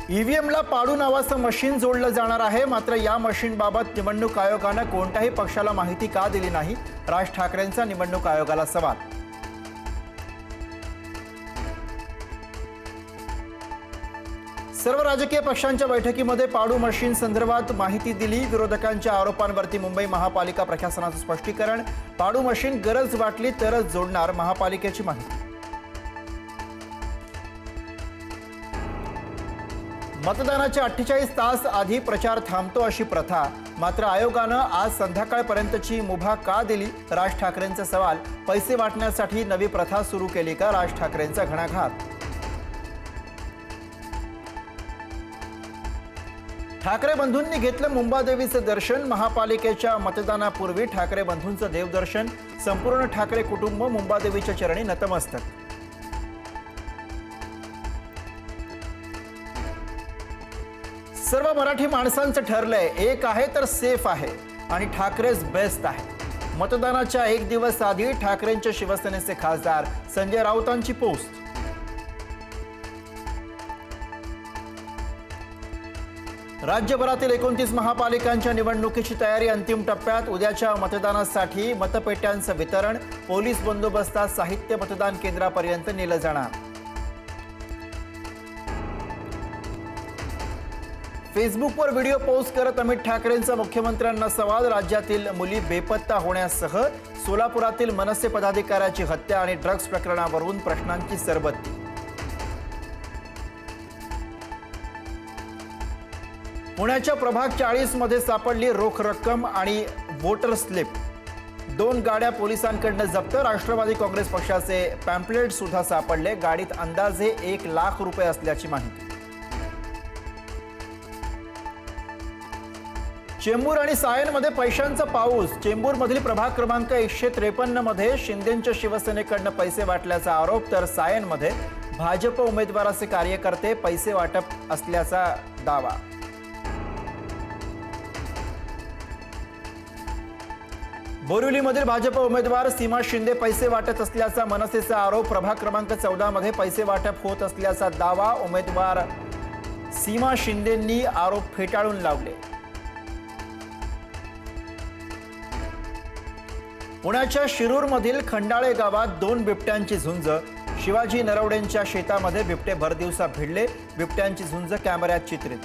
ईव्हीएमला पाडू नावाचं मशीन जोडलं जाणार आहे। मात्र या मशीनबाबत निवडणूक आयोगाने कोणत्याही पक्षाला माहिती का दिली नाही? राज ठाकरेंचा निवडणूक आयोगाला सवाल। सर्व राजकीय पक्षांच्या बैठकीमध्ये पाडू मशीन संदर्भात माहिती दिली। विरोधकांच्या आरोपांवरती मुंबई महापालिका प्रशासनाचं स्पष्टीकरण। पाडू मशीन गरज वाटली तरच जोडणार, महापालिकेची माहिती। मतदानाच्या 48 तास आधी प्रचार थांबतो अशी प्रथा, मात्र आयोगानं आज संध्याकाळपर्यंतची मुभा का दिली? राज ठाकरेंचा सवाल। पैसे वाटण्यासाठी नवी प्रथा सुरू केली का? राज ठाकरेंचा घणाघात। ठाकरे बंधूंनी घेतलं मुंबादेवीचं दर्शन। महापालिकेच्या मतदानापूर्वी ठाकरे बंधूंचं देवदर्शन। संपूर्ण ठाकरे कुटुंब मुंबादेवीच्या चरणी नतमस्तक। सर्व मराठी माणसांचं ठरलंय, एक आहे तर सेफ आहे आणि ठाकरेच बेस्ट आहे। मतदानाच्या एक दिवस आधी ठाकरेंच्या शिवसेनेचे खासदार संजय राऊतांची पोस्ट। राज्यभरातील 29 महापालिकांच्या निवडणुकीची तयारी अंतिम टप्प्यात। उद्याच्या मतदानासाठी मतपेट्यांचं वितरण। पोलीस बंदोबस्तात साहित्य मतदान केंद्रापर्यंत नेलं जाणार। फेसबुकवर व्हिडिओ पोस्ट करत अमित ठाकरेंचा मुख्यमंत्र्यांना सवाल। राज्यातील मुली बेपत्ता होण्यासह सोलापुरातील मनसे पदाधिकाऱ्याची हत्या आणि ड्रग्ज प्रकरणावरून प्रश्नांची सरबत्ती। पुण्याच्या प्रभाग 40 मध्ये सापडली रोख रक्कम आणि वोटर स्लिप। 2 गाड्या पोलिसांकडून जप्त। राष्ट्रवादी काँग्रेस पक्षाचे पॅम्पलेट सुद्धा सापडले। गाडीत अंदाजे 1 लाख रुपये असल्याची माहिती। चेंबूर आणि सायनमध्ये पैशांचा पाऊस। चेंबूरमधील प्रभाग क्रमांक 153 मध्ये शिंदेंच्या शिवसेनेकडून पैसे वाटल्याचा आरोप, तर सायनमध्ये भाजप उमेदवाराचे कार्यकर्ते पैसे वाटप असल्याचा दावा। बोरिवलीमधील भाजप उमेदवार सीमा शिंदे पैसे वाटत असल्याचा मनसेचा आरोप। प्रभाग क्रमांक 14 मध्ये पैसे वाटप होत असल्याचा दावा। उमेदवार सीमा शिंदेंनी आरोप फेटाळून लावले। पुण्याच्या शिरूरमधील खंडाळे गावात 2 बिबट्यांची झुंज। शिवाजी नरवडेंच्या शेतामध्ये बिबटे भरदिवसा भिडले। बिबट्यांची झुंज कॅमेऱ्यात चित्रित।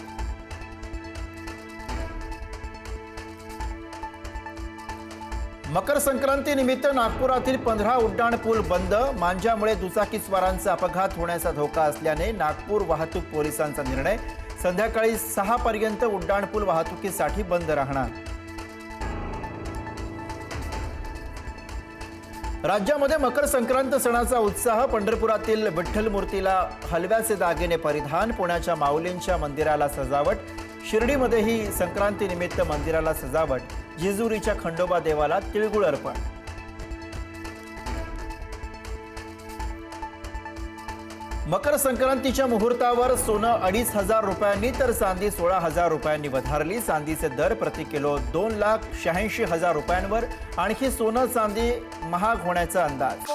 मकर संक्रांतीनिमित्त नागपुरातील 15 उड्डाणपूल बंद। मांज्यामुळे दुचाकीस्वारांचा अपघात होण्याचा धोका असल्याने नागपूर वाहतूक पोलिसांचा निर्णय। संध्याकाळी 6 पर्यंत उड्डाणपूल वाहतुकीसाठी बंद राहणार। राज्यामध्ये मकर संक्रांत सणाचा उत्साह। पंढरपुरातील विठ्ठल मूर्तीला हलव्याचे दागिने परिधान। पुण्याच्या माऊलींच्या मंदिराला सजावट। शिर्डीमध्येही संक्रांतीनिमित्त मंदिराला सजावट। जेजुरीच्या खंडोबा देवाला तिळगुळ अर्पण। मकर संक्रांतीच्या मुहूर्तावर सोनं 2,500 रुपयांनी तर चांदी 16,000 रुपयांनी वधारली। चांदीचे दर प्रति किलो 2,86,000 रुपयांवर। आणखी सोनं चांदी महाग होण्याचा अंदाज।